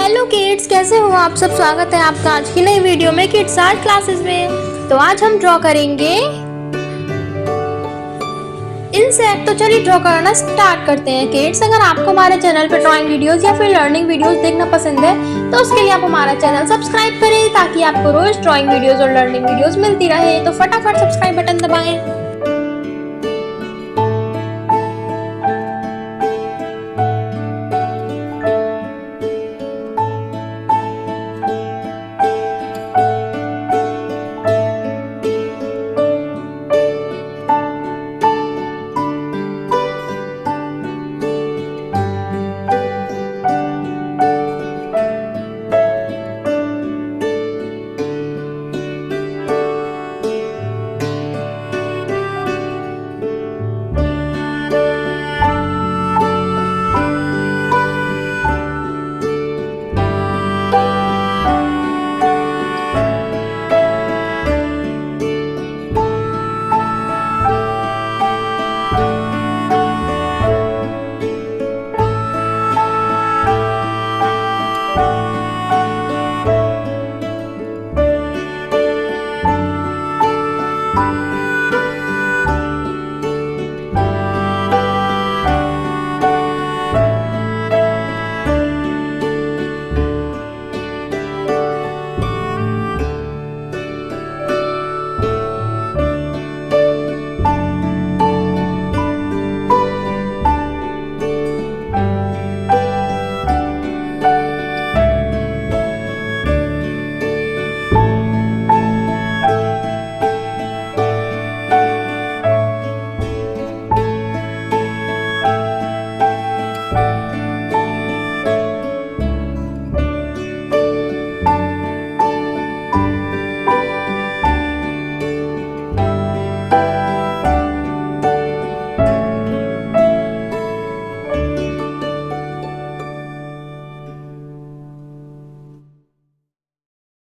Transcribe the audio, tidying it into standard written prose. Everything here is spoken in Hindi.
हेलो किड्स, कैसे हो आप सब। स्वागत है आपका आज की नई वीडियो में किड्स आर्ट क्लासेस में। तो आज हम ड्रॉ करेंगे इंसेक्ट। तो चलिए ड्रॉ करना स्टार्ट करते हैं किड्स। अगर आपको हमारे चैनल पर ड्राइंग वीडियोस या फिर लर्निंग वीडियोस देखना पसंद है तो उसके लिए आप हमारा चैनल सब्सक्राइब करें ताकि आपको रोज ड्राइंग वीडियोस और लर्निंग वीडियोस मिलती रहे। तो फटाफट सब्सक्राइब बटन दबाएं।